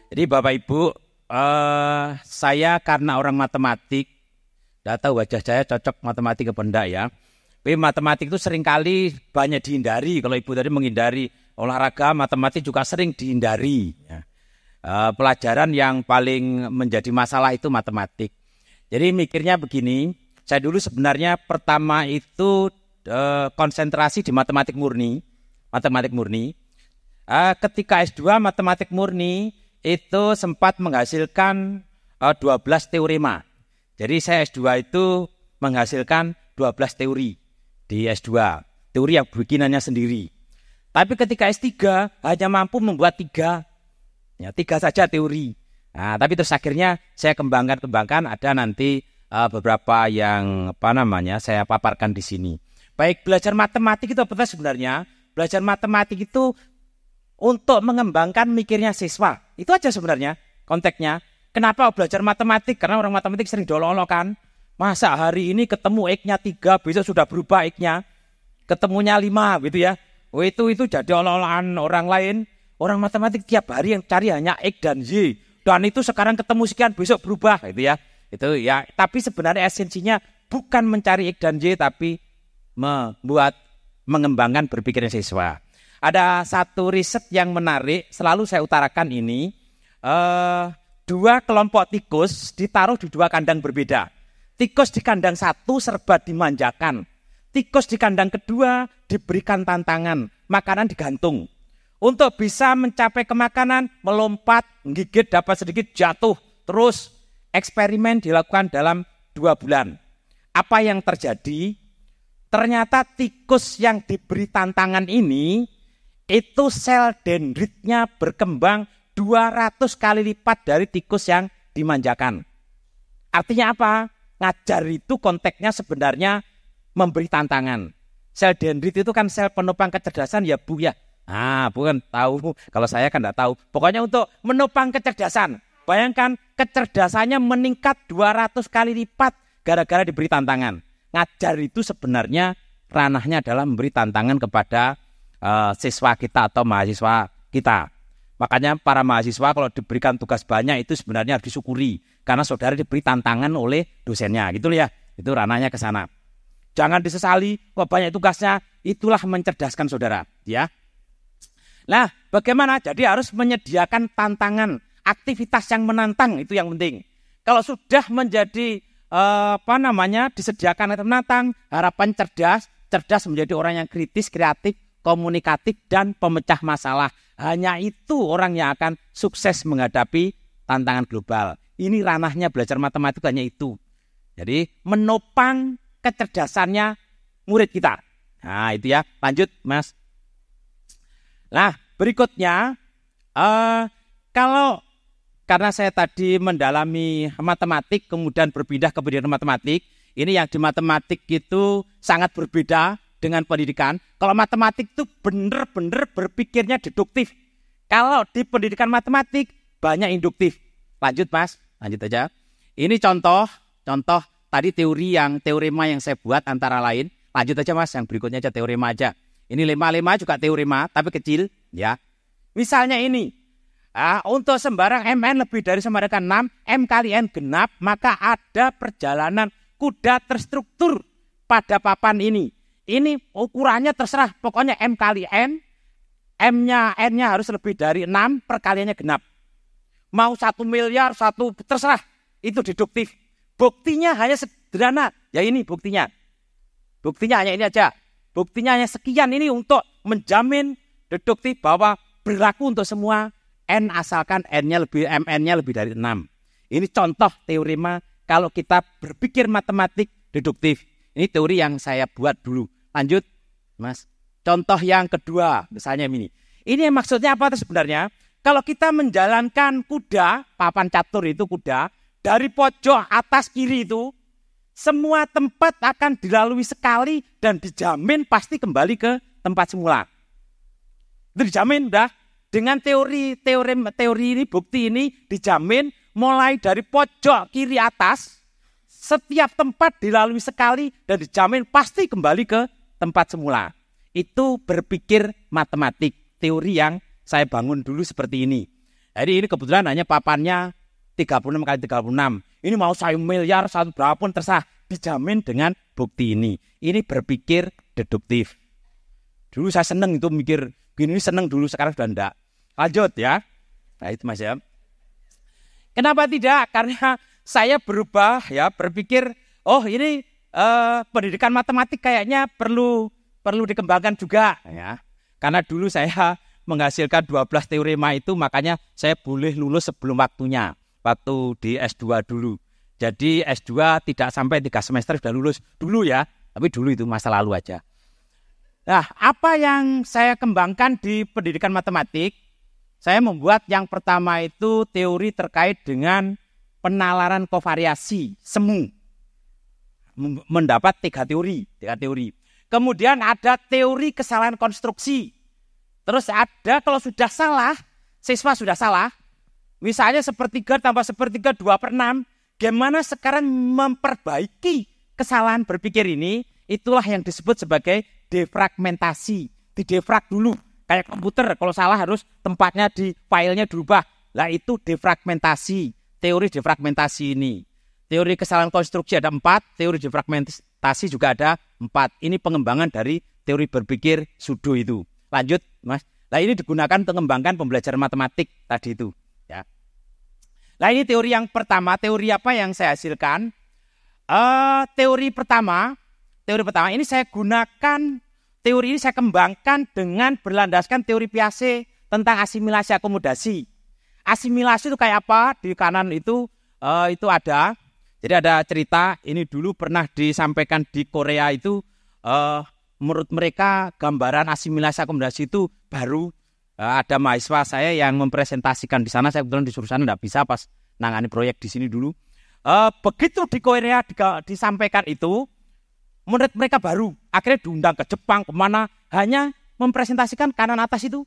Jadi Bapak Ibu, saya karena orang matematik, tidak tahu wajah saya cocok matematik apa enggak ya. Tapi matematik itu seringkali banyak dihindari. Kalau Ibu tadi menghindari olahraga, matematik juga sering dihindari. Ya. Pelajaran yang paling menjadi masalah itu matematik. Jadi mikirnya begini, saya dulu sebenarnya pertama itu konsentrasi di matematik murni. Ketika S2 matematik murni itu sempat menghasilkan 12 teorema. Jadi saya S2 itu menghasilkan 12 teori di S2. Teori yang bikinannya sendiri. Tapi ketika S3 hanya mampu membuat 3. Ya, 3 saja teori. Nah, tapi terus akhirnya saya kembangkan ada nanti beberapa yang saya paparkan di sini. Baik, belajar matematik itu apa sebenarnya? Belajar matematik itu untuk mengembangkan mikirnya siswa. Itu aja sebenarnya konteksnya. Kenapa belajar matematik? Karena orang matematik sering dolok-dolok kan. Masa hari ini ketemu X-nya 3, besok sudah berubah X-nya. Ketemunya 5 gitu ya. Oh, itu jadi olok-olokan orang lain. Orang matematik tiap hari yang cari hanya X dan Y. Dan itu sekarang ketemu sekian, besok berubah gitu ya. Itu ya, tapi sebenarnya esensinya bukan mencari X dan Y, tapi mengembangkan berpikirnya siswa. Ada satu riset yang menarik, selalu saya utarakan ini. 2 kelompok tikus ditaruh di 2 kandang berbeda. Tikus di kandang 1 serba dimanjakan. Tikus di kandang kedua diberikan tantangan, makanan digantung. Untuk bisa mencapai kemakanan, melompat, menggigit, dapat sedikit, jatuh. Terus eksperimen dilakukan dalam 2 bulan. Apa yang terjadi? Ternyata tikus yang diberi tantangan ini, itu sel dendritnya berkembang 200 kali lipat dari tikus yang dimanjakan. Artinya apa? Ngajar itu konteksnya sebenarnya memberi tantangan. Sel dendrit itu kan sel penopang kecerdasan ya Bu ya. Bukan tahu, kalau saya kan tidak tahu. Pokoknya untuk menopang kecerdasan. Bayangkan kecerdasannya meningkat 200 kali lipat gara-gara diberi tantangan. Ngajar itu sebenarnya ranahnya adalah memberi tantangan kepada siswa kita atau mahasiswa kita. Makanya para mahasiswa kalau diberikan tugas banyak itu sebenarnya harus disyukuri. Karena saudara diberi tantangan oleh dosennya. Gitu ya, itu ranahnya ke sana. Jangan disesali, kok banyak tugasnya, itulah mencerdaskan saudara. Ya. Nah, bagaimana? Jadi harus menyediakan tantangan, aktivitas yang menantang, itu yang penting. Kalau sudah menjadi disediakan yang menantang, harapan cerdas menjadi orang yang kritis, kreatif, komunikatif, dan pemecah masalah. Hanya itu orang yang akan sukses menghadapi tantangan global. Ini ranahnya belajar matematik hanya itu. Jadi menopang kecerdasannya murid kita. Nah itu ya, lanjut Mas. Nah, berikutnya, karena saya tadi mendalami matematik, kemudian berpindah ke pendidikan matematik, ini yang di matematik itu sangat berbeda dengan pendidikan. Kalau matematik itu benar-benar berpikirnya deduktif. Kalau di pendidikan matematik banyak induktif. Lanjut Mas, lanjut aja. Ini contoh tadi teorema yang saya buat antara lain. Lanjut aja Mas, yang berikutnya aja teorema aja. Ini 5 juga teorema, tapi kecil ya. Misalnya ini, untuk sembarang MN lebih dari sama dengan 6, M kali N genap, maka ada perjalanan kuda terstruktur pada papan ini. Ini ukurannya terserah, pokoknya M kali N, N-nya harus lebih dari 6, perkaliannya genap. Mau 1 miliar, terserah, itu deduktif. Buktinya hanya sederhana, ya ini buktinya. Buktinya hanya ini aja. Buktinya hanya sekian ini untuk menjamin deduktif bahwa berlaku untuk semua N asalkan MN-nya lebih dari 6. Ini contoh teorema kalau kita berpikir matematik deduktif. Ini teori yang saya buat dulu. Lanjut, Mas. Contoh yang kedua, misalnya ini. Ini maksudnya apa sebenarnya? Kalau kita menjalankan kuda, papan catur itu kuda, dari pojok atas kiri itu, semua tempat akan dilalui sekali dan dijamin pasti kembali ke tempat semula. Itu dijamin udah. Dengan teori ini, bukti ini dijamin mulai dari pojok kiri atas, setiap tempat dilalui sekali dan dijamin pasti kembali ke tempat semula. itu berpikir matematik. Teori yang saya bangun dulu seperti ini. Jadi ini kebetulan hanya papannya 36 kali 36. Ini mau 1 miliar, 1 berapapun terserah. Dijamin dengan bukti ini. Ini berpikir deduktif. Dulu saya seneng itu mikir, gini seneng dulu, sekarang sudah enggak. Lanjut ya. Nah itu Mas ya. Kenapa tidak? Karena saya berubah ya, berpikir, oh ini pendidikan matematik kayaknya perlu dikembangkan juga ya. Karena dulu saya menghasilkan 12 teorema itu, makanya saya boleh lulus sebelum waktunya. Waktu di S2 dulu. Jadi S2 tidak sampai 3 semester sudah lulus dulu ya. Tapi dulu itu masa lalu aja. Nah, apa yang saya kembangkan di pendidikan matematik? Saya membuat yang pertama itu teori terkait dengan penalaran kovariasi semu. Mendapat 3 teori. Kemudian ada teori kesalahan konstruksi. Terus ada kalau sudah salah, siswa sudah salah, misalnya 1/3 tambah 1/3 2/6, gimana sekarang memperbaiki kesalahan berpikir ini? Itulah yang disebut sebagai defragmentasi. Didefrag dulu, kayak komputer, kalau salah harus tempatnya di filenya dirubah. Lah itu defragmentasi, teori defragmentasi ini. Teori kesalahan konstruksi ada 4, teori defragmentasi juga ada 4. Ini pengembangan dari teori berpikir Sudo itu. Lanjut Mas. Nah ini digunakan untuk mengembangkan pembelajaran matematik tadi itu. Ya. Nah ini teori yang pertama. Teori apa yang saya hasilkan? Teori pertama ini saya gunakan, teori ini saya kembangkan dengan berlandaskan teori Piaget tentang asimilasi akomodasi. Asimilasi itu kayak apa? Di kanan itu ada. Jadi ada cerita, ini dulu pernah disampaikan di Korea itu, menurut mereka gambaran asimilasi akomodasi itu baru. Ada mahasiswa saya yang mempresentasikan di sana, saya kebetulan disuruh sana tidak bisa pas nangani proyek di sini dulu. Begitu di Korea disampaikan itu, menurut mereka baru. Akhirnya diundang ke Jepang, kemana, hanya mempresentasikan kanan atas itu.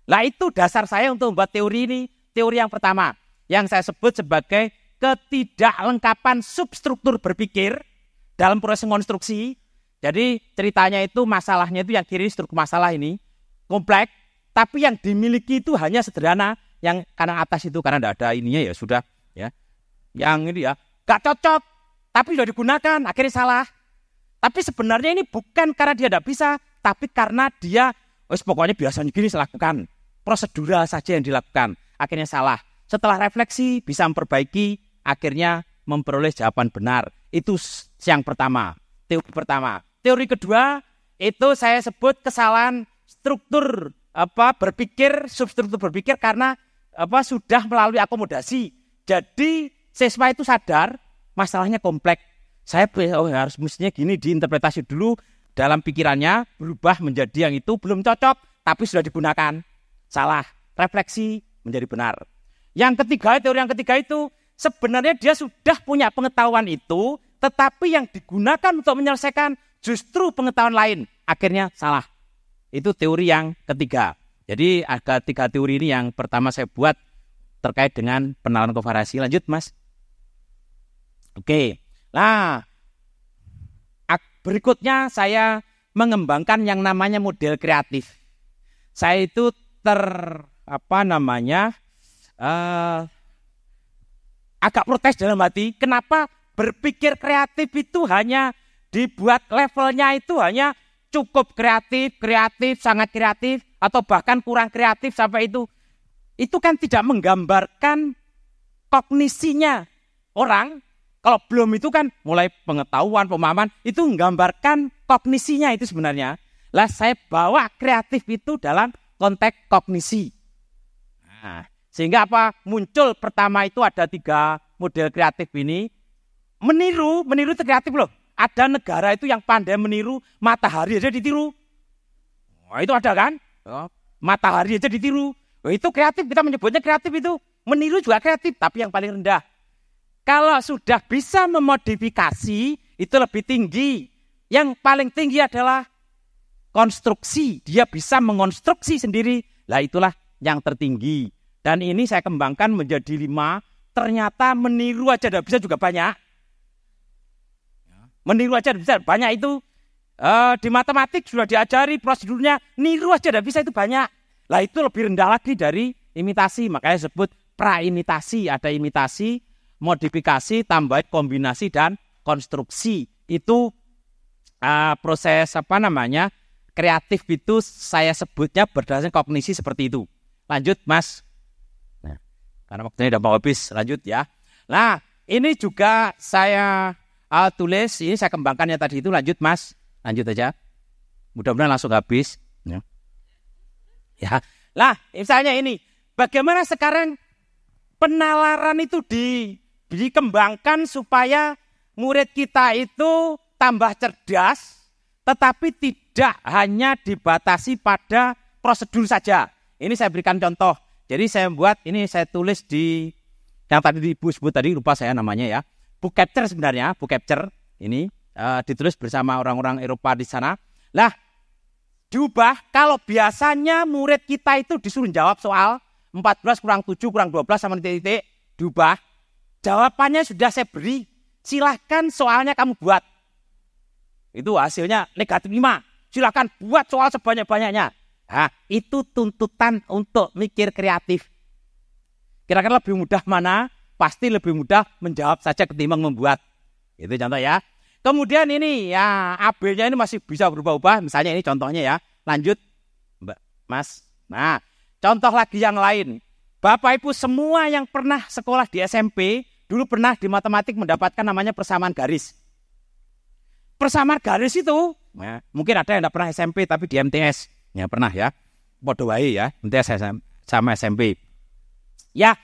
Lah itu dasar saya untuk membuat teori ini. Teori yang pertama, yang saya sebut sebagai ketidaklengkapan substruktur berpikir dalam proses konstruksi. Jadi ceritanya itu, masalahnya itu yang kiri struktur masalah ini kompleks, tapi yang dimiliki itu hanya sederhana. Yang kanan atas itu karena tidak ada ininya ya sudah ya. Yang ini ya gak cocok, tapi sudah digunakan, akhirnya salah. Tapi sebenarnya ini bukan karena dia tidak bisa, tapi karena dia pokoknya biasanya gini lakukan. Prosedural saja yang dilakukan, akhirnya salah. Setelah refleksi bisa memperbaiki, akhirnya memperoleh jawaban benar. Itu yang pertama, teori pertama. Teori kedua itu saya sebut kesalahan struktur berpikir, substruktur berpikir karena sudah melalui akomodasi. Jadi siswa itu sadar masalahnya kompleks. Saya harus mestinya gini, diinterpretasi dulu dalam pikirannya, berubah menjadi yang itu belum cocok, tapi sudah digunakan. Salah, refleksi menjadi benar. Teori yang ketiga itu sebenarnya dia sudah punya pengetahuan itu, tetapi yang digunakan untuk menyelesaikan justru pengetahuan lain. Akhirnya salah. Itu teori yang ketiga. Jadi ada 3 teori ini yang pertama saya buat terkait dengan penalaran kovariasi. Lanjut Mas. Oke. Nah, berikutnya saya mengembangkan yang namanya model kreatif. Saya itu agak protes dalam hati. Kenapa berpikir kreatif itu hanya dibuat levelnya itu hanya cukup kreatif, sangat kreatif, atau bahkan kurang kreatif sampai itu. Itu kan tidak menggambarkan kognisinya orang. Kalau belum itu kan mulai pengetahuan, pemahaman, itu menggambarkan kognisinya itu sebenarnya. Lah saya bawa kreatif itu dalam konteks kognisi. Nah, sehingga muncul pertama itu ada 3 model kreatif ini. Meniru itu kreatif loh. Ada negara itu yang pandai meniru, matahari aja ditiru. Wah, itu ada kan? Matahari aja ditiru. Wah, itu kreatif, kita menyebutnya kreatif itu. Meniru juga kreatif, tapi yang paling rendah. Kalau sudah bisa memodifikasi, itu lebih tinggi. Yang paling tinggi adalah konstruksi. Dia bisa mengonstruksi sendiri. Lah itulah yang tertinggi. Dan ini saya kembangkan menjadi 5. Ternyata meniru aja tidak bisa juga banyak. Meniru aja bisa banyak itu Di matematik sudah diajari prosedurnya, niru aja tidak bisa itu banyak. Lah itu lebih rendah lagi dari imitasi, makanya disebut praimitasi. Ada imitasi, modifikasi, tambahan, kombinasi, dan konstruksi. Itu proses kreatif itu saya sebutnya berdasarkan kognisi seperti itu. Lanjut Mas. Nah, karena waktunya udah mau habis, lanjut ya. Nah, ini juga saya tulis, ini saya kembangkan yang tadi itu. Lanjut Mas, lanjut aja. Mudah-mudahan langsung habis. Ya. Lah, misalnya ini, bagaimana sekarang penalaran itu dikembangkan supaya murid kita itu tambah cerdas, tetapi tidak hanya dibatasi pada prosedur saja. Ini saya berikan contoh. Jadi saya buat, ini saya tulis di, yang tadi Ibu sebut tadi, lupa saya namanya ya. Book capture sebenarnya, book capture. Ini ditulis bersama orang-orang Eropa di sana. Lah, diubah, kalau biasanya murid kita itu disuruh jawab soal 14 kurang 7 kurang 12 sama titik-titik, diubah. Jawabannya sudah saya beri, silahkan soalnya kamu buat. Itu hasilnya negatif 5. Silahkan buat soal sebanyak-banyaknya. Nah, itu tuntutan untuk mikir kreatif. Kira-kira lebih mudah mana? Pasti lebih mudah menjawab saja ketimbang membuat. Itu contoh ya. Kemudian ini ya AB-nya ini masih bisa berubah-ubah. Misalnya ini contohnya ya. Lanjut Mbak Mas. Nah, contoh lagi yang lain. Bapak Ibu semua yang pernah sekolah di SMP, dulu pernah di matematik mendapatkan namanya persamaan garis. Persamaan garis itu, ya, mungkin ada yang tidak pernah SMP tapi di MTS. Ya pernah ya, podo wae ya, MTS sama SMP. Ya,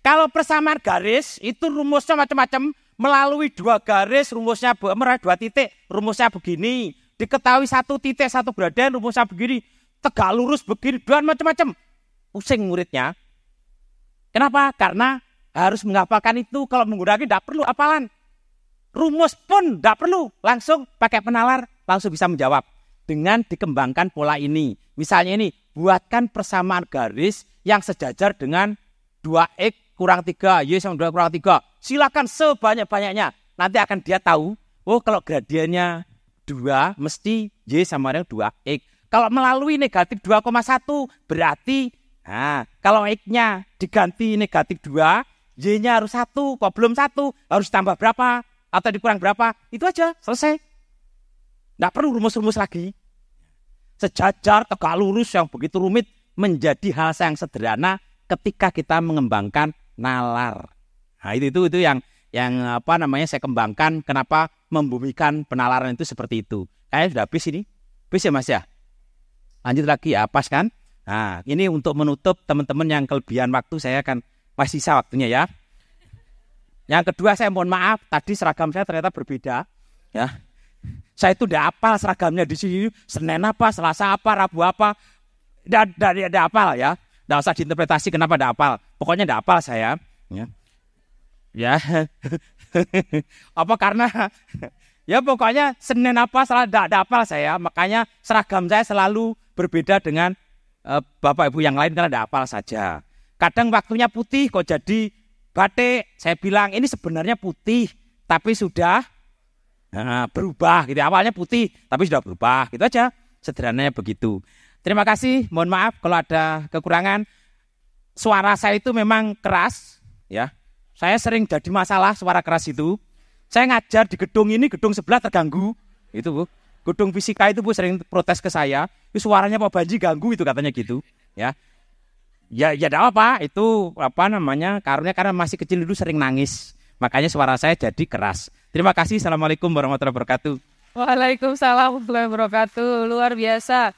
kalau persamaan garis itu rumusnya macam-macam. Melalui 2 garis rumusnya, melalui 2 titik rumusnya begini. Diketahui 1 titik 1 gradien rumusnya begini. Tegak lurus begini dan macam-macam. Pusing muridnya. Kenapa? Karena harus menghafalkan itu. Kalau menggunakan tidak perlu hafalan. Rumus pun tidak perlu, langsung pakai penalar, langsung bisa menjawab. Dengan dikembangkan pola ini. Misalnya ini, buatkan persamaan garis yang sejajar dengan 2X kurang 3, Y sama 2 kurang 3. Silakan sebanyak-banyaknya. Nanti akan dia tahu, oh kalau gradiennya 2, mesti Y sama dengan 2X. Kalau melalui negatif 2,1, berarti, nah, kalau X-nya diganti negatif 2, Y-nya harus 1, kok belum 1, harus tambah berapa? Atau dikurang berapa, itu aja, selesai. Tidak perlu rumus-rumus lagi. Sejajar, tegak lurus yang begitu rumit menjadi hal yang sederhana ketika kita mengembangkan nalar. Nah itu yang saya kembangkan, kenapa membumikan penalaran itu seperti itu. Kayaknya sudah habis ini. Habis ya Mas ya? Lanjut lagi ya, pas kan? Nah ini untuk menutup teman-teman yang kelebihan waktu, saya akan masih sisa waktunya ya. Yang kedua saya mohon maaf, tadi seragam saya ternyata berbeda. Ya, saya itu tidak hafal seragamnya di sini. Senin apa, Selasa apa, Rabu apa, tidak hafal ya. Tidak usah diinterpretasi kenapa tidak hafal. Pokoknya tidak hafal saya. Ya, apa karena ya pokoknya Senin apa salah tidak hafal saya. Makanya seragam saya selalu berbeda dengan Bapak Ibu yang lain karena tidak hafal saja. Kadang waktunya putih kok jadi batik, saya bilang ini sebenarnya putih, tapi sudah berubah gitu. Awalnya putih, tapi sudah berubah, gitu aja. Sederhananya begitu. Terima kasih, mohon maaf kalau ada kekurangan. Suara saya itu memang keras, ya. Saya sering jadi masalah suara keras itu. Saya ngajar di gedung ini, gedung sebelah terganggu, itu Bu. Gedung fisika itu Bu sering protes ke saya, suaranya Pak Banji ganggu itu katanya gitu, ya. Ya tidak apa, itu karena masih kecil dulu sering nangis. Makanya suara saya jadi keras. Terima kasih. Assalamualaikum warahmatullahi wabarakatuh. Waalaikumsalam warahmatullahi wabarakatuh. Luar biasa.